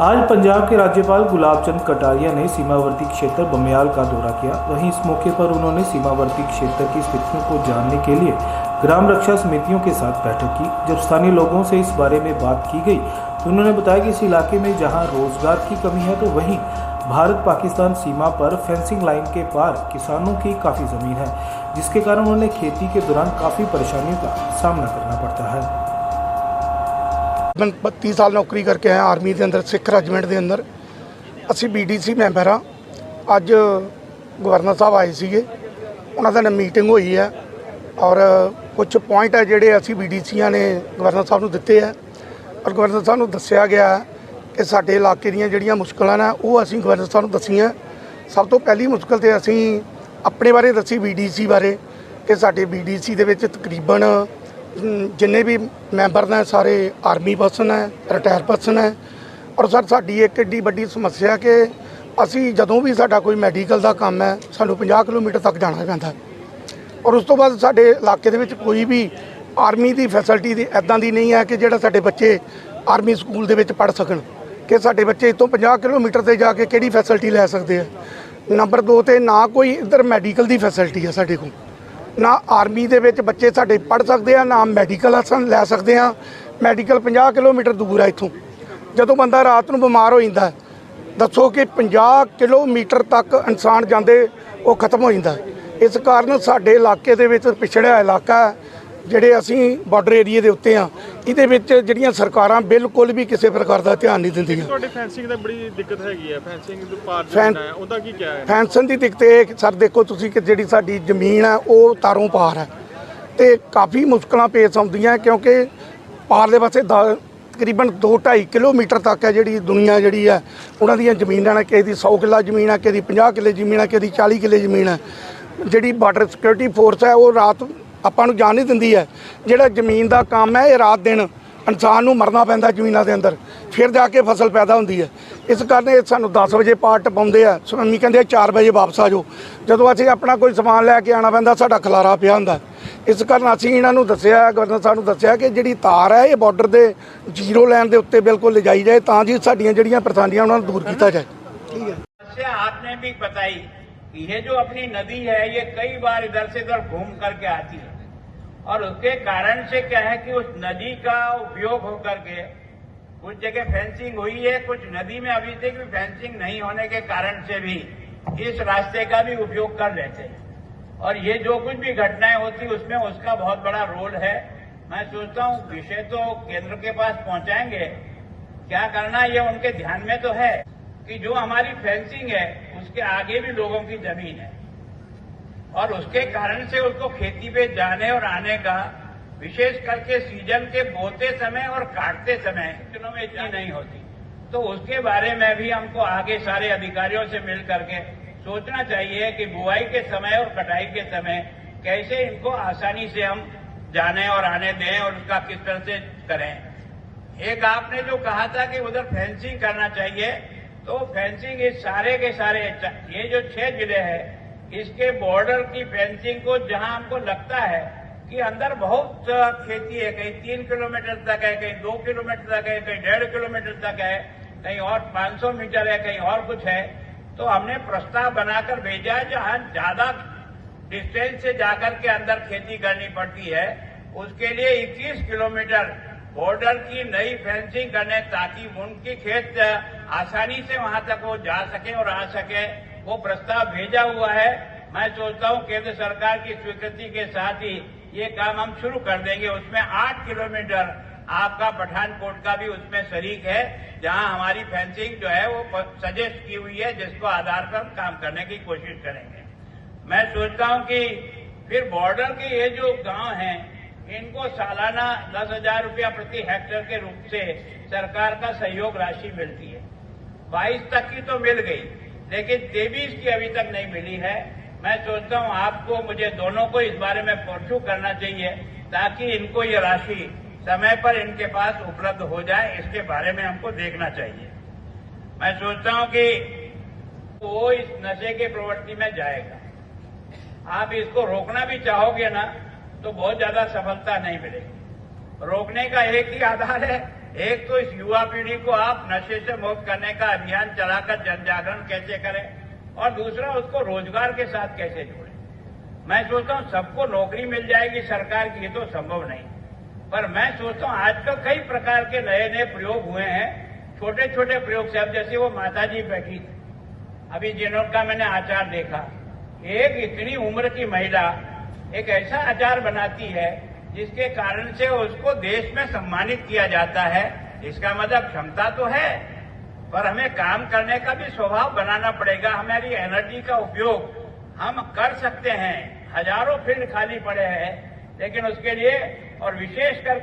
आज पंजाब के राज्यपाल गुलाब चंद कटारिया ने सीमावर्ती क्षेत्र बमियाल का दौरा किया। वहीं इस मौके पर उन्होंने सीमावर्ती क्षेत्र की स्थितियों को जानने के लिए ग्राम रक्षा समितियों के साथ बैठक की। जब स्थानीय लोगों से इस बारे में बात की गई तो उन्होंने बताया कि इस इलाके में जहां रोजगार की कमी है तो वहीं भारत पाकिस्तान सीमा पर फेंसिंग लाइन के पार किसानों की काफ़ी ज़मीन है, जिसके कारण उन्हें खेती के दौरान काफ़ी परेशानियों का सामना करना पड़ता है। मैं 32 साल नौकरी करके आया आर्मी के अंदर, सिख रेजिमेंट के अंदर। असी BDC मैंबर हाँ। अज गवर्नर साहब आए थे, उन्होंने मीटिंग हुई है और कुछ पॉइंट है जोड़े असी BDCआं ने गवर्नर साहब को दिते है और गवर्नर साहब को दसिया गया है कि साडे इलाके दी जिहड़ियां मुश्किलां ने वो असी गवर्नर साहब को दसियां। सब तो पहली मुश्किल तो असी अपने बारे दसी BDC बारे कि साडे BDC दे विच तकरीबन जिन्ने भी मैंबर ने सारे आर्मी पर्सन है, रिटायर पर्सन है। और सर साडी एक एड्डी वड्डी समस्या कि असी जदों भी साडा कोई मैडिकल का काम है सानू 50 किलोमीटर तक जाना पैंदा और उस तो बाद साडे इलाके दे विच कोई भी आर्मी की फैसिलिटी दी इदां दी नहीं है कि जिहड़ा साडे बच्चे आर्मी स्कूल दे विच पढ़ सकन कि साडे बच्चे इतों 50 किलोमीटर से जाके किहड़ी फैसिलिटी लै सकते हैं। नंबर 2 ते ना कोई इधर मैडिकल की फैसिलिटी है साडे कोल, ना आर्मी दे विच बच्चे साडे पढ़ सकते हैं, ना मैडिकल असन लै सकते हैं। मैडिकल 50 किलोमीटर दूर है इत्थों। जदों बंदा रात नूं बीमार हो जांदा है, दसो कि 50 किलोमीटर तक इंसान जांदे वो खत्म हो जांदा है। इस कारण साडे इलाके दे विच पिछड़िया इलाका है, ਜਿਹੜੇ ਅਸੀਂ ਬਾਰਡਰ ਏਰੀਏ ਦੇ ਉੱਤੇ ਆ, ਇਹਦੇ ਵਿੱਚ ਜਿਹੜੀਆਂ ਸਰਕਾਰਾਂ ਬਿਲਕੁਲ ਵੀ ਕਿਸੇ ਪ੍ਰਕਾਰ ਦਾ ਧਿਆਨ ਨਹੀਂ ਦਿੰਦੀਆਂ। ਤੁਹਾਡੇ ਫੈਂਸਿੰਗ ਦਾ ਬੜੀ ਦਿੱਕਤ ਹੈਗੀ ਹੈ, ਫੈਂਸਿੰਗ ਤੋਂ ਪਾਰ ਜਾਣਾ ਹੈ, ਉਹਦਾ ਕੀ ਕਿਹਾ ਹੈ? ਫੈਂਸਿੰਗ ਦੀ ਦਿੱਕਤ ਇਹ ਸਰ ਦੇਖੋ ਤੁਸੀਂ ਕਿ ਜਿਹੜੀ ਸਾਡੀ ਜ਼ਮੀਨ ਹੈ ਉਹ ਤਾਰੋਂ ਪਾਰ ਹੈ ਤੇ ਕਾਫੀ ਮੁਸ਼ਕਲਾਂ ਪੇਸ਼ ਆਉਂਦੀਆਂ ਕਿਉਂਕਿ ਪਾਰਲੇ ਪਾਸੇ ਤਕਰੀਬਨ 2-2.5 ਕਿਲੋਮੀਟਰ ਤੱਕ ਹੈ ਜਿਹੜੀ ਦੁਨੀਆ ਜਿਹੜੀ ਹੈ ਉਹਨਾਂ ਦੀਆਂ ਜ਼ਮੀਨਾਂ ਨੇ, ਕਿਸੇ ਦੀ 100 ਕਿੱਲਾ ਜ਼ਮੀਨ ਹੈ, ਕਿਸੇ ਦੀ 50 ਕਿੱਲੇ ਜ਼ਮੀਨ ਹੈ, ਕਿਸੇ ਦੀ 40 ਕਿੱਲੇ ਜ਼ਮੀਨ ਹੈ। ਜਿਹੜੀ ਬਾਰਡਰ ਸਿਕਿਉਰਿਟੀ ਫੋਰਸ ਹੈ ਉਹ ਰਾਤ ਆਪਾਂ ਨੂੰ ਜਾਣ नहीं ਦਿੰਦੀ ਹੈ। ਜਿਹੜਾ ਜ਼ਮੀਨ ਦਾ ਕੰਮ ਹੈ ਇਹ ਰਾਤ ਦਿਨ ਇਨਸਾਨ ਨੂੰ ਮਰਨਾ ਪੈਂਦਾ ਜ਼ਮੀਨਾਂ ਦੇ ਅੰਦਰ, ਫਿਰ ਜਾ ਕੇ ਫਸਲ ਪੈਦਾ ਹੁੰਦੀ ਹੈ। ਇਸ ਕਾਰਨ ਇਹ ਸਾਨੂੰ 10 ਵਜੇ ਪਾਰਟ ਪਾਉਂਦੇ ਆ, ਸਵਾਮੀ ਕਹਿੰਦੇ 4 ਵਜੇ ਵਾਪਸ ਆ ਜਾਓ। ਜਦੋਂ ਅਸੀਂ ਆਪਣਾ ਕੋਈ ਸਮਾਨ ਲੈ ਕੇ ਆਉਣਾ ਪੈਂਦਾ ਸਾਡਾ ਖਲਾਰਾ ਪਿਆ ਹੁੰਦਾ। ਇਸ ਕਾਰਨ ਅਸੀਂ ਇਹਨਾਂ ਨੂੰ ਦੱਸਿਆ, ਗਵਰਨਰ ਸਾਹਿਬ ਨੂੰ ਦੱਸਿਆ ਕਿ ਜਿਹੜੀ ਤਾਰ ਹੈ ਇਹ ਬਾਰਡਰ ਦੇ ਜ਼ੀਰੋ ਲਾਈਨ ਦੇ ਉੱਤੇ ਬਿਲਕੁਲ ਲਿਜਾਈ ਜਾਏ ਤਾਂ ਜੀ ਸਾਡੀਆਂ ਜਿਹੜੀਆਂ ਪਰੇਸ਼ਾਨੀਆਂ ਉਹਨਾਂ ਨੂੰ दूर ਕੀਤਾ जाए। ठीक है। आपने भी बताई कि ये जो अपनी नदी है ये कई बार इधर से उधर घूम करके आती है और उसके कारण से क्या है कि उस नदी का उपयोग होकर के कुछ जगह फेंसिंग हुई है, कुछ नदी में अभी तक भी फेंसिंग नहीं होने के कारण से भी इस रास्ते का भी उपयोग कर लेते हैं और ये जो कुछ भी घटनाएं होती उसमें उसका बहुत बड़ा रोल है। मैं सोचता हूँ विषय तो केंद्र के पास पहुंचाएंगे, क्या करना ये उनके ध्यान में तो है कि जो हमारी फेंसिंग है उसके आगे भी लोगों की जमीन है और उसके कारण से उसको खेती पे जाने और आने का विशेष करके सीजन के बोते समय और काटते समय दिनों में इतनी नहीं होती। तो उसके बारे में भी हमको आगे सारे अधिकारियों से मिल करके सोचना चाहिए कि बुआई के समय और कटाई के समय कैसे इनको आसानी से हम जाने और आने दें और उसका किस तरह से करें। एक आपने जो कहा था कि उधर फेंसिंग करना चाहिए, तो फेंसिंग इस सारे के सारे ये जो 6 जिले हैं इसके बॉर्डर की फेंसिंग को जहां हमको लगता है कि अंदर बहुत खेती है, कहीं 3 किलोमीटर तक है, कहीं 2 किलोमीटर तक है, कहीं 1.5 किलोमीटर तक है, कहीं और 500 मीटर है, कहीं और कुछ है। तो हमने प्रस्ताव बनाकर भेजा है जहां ज्यादा डिस्टेंस से जाकर के अंदर खेती करनी पड़ती है उसके लिए 21 किलोमीटर बॉर्डर की नई फेंसिंग करने ताकि उनकी खेत आसानी से वहां तक वो जा सके और आ सके, वो प्रस्ताव भेजा हुआ है। मैं सोचता हूं केंद्र सरकार की स्वीकृति के साथ ही ये काम हम शुरू कर देंगे। उसमें 8 किलोमीटर आपका पठानकोट का भी उसमें शरीक है जहां हमारी फेंसिंग जो है वो सजेस्ट की हुई है, जिसको आधार पर काम करने की कोशिश करेंगे। मैं सोचता हूं कि फिर बॉर्डर के ये जो गांव हैं इनको सालाना 10,000 रुपया प्रति हेक्टेयर के रूप से सरकार का सहयोग राशि मिलती है। 22 तक की तो मिल गई लेकिन 23 की अभी तक नहीं मिली है। मैं सोचता हूं आपको मुझे दोनों को इस बारे में परसू करना चाहिए ताकि इनको ये राशि समय पर इनके पास उपलब्ध हो जाए, इसके बारे में हमको देखना चाहिए। मैं सोचता हूं कि वो इस नशे के प्रवृत्ति में जाएगा, आप इसको रोकना भी चाहोगे ना तो बहुत ज्यादा सफलता नहीं मिलेगी। रोकने का एक ही आधार है एक तो इस युवा पीढ़ी को आप नशे से मुक्त करने का अभियान चलाकर जन जागरण कैसे करें, और दूसरा उसको रोजगार के साथ कैसे जोड़ें। मैं सोचता हूं सबको नौकरी मिल जाएगी सरकार की, ये तो संभव नहीं, पर मैं सोचता हूं आजकल कई प्रकार के नए नए प्रयोग हुए हैं, छोटे छोटे प्रयोग से। अब जैसे वो माताजी बैठी थी, अभी जिनका मैंने आचार देखा, एक इतनी उम्र की महिला एक ऐसा आचार बनाती है जिसके कारण से उसको देश में सम्मानित किया जाता है। इसका मतलब क्षमता तो है, पर हमें काम करने का भी स्वभाव बनाना पड़ेगा। हमारी एनर्जी का उपयोग हम कर सकते हैं। हजारों फील्ड खाली पड़े हैं, लेकिन उसके लिए और विशेष कर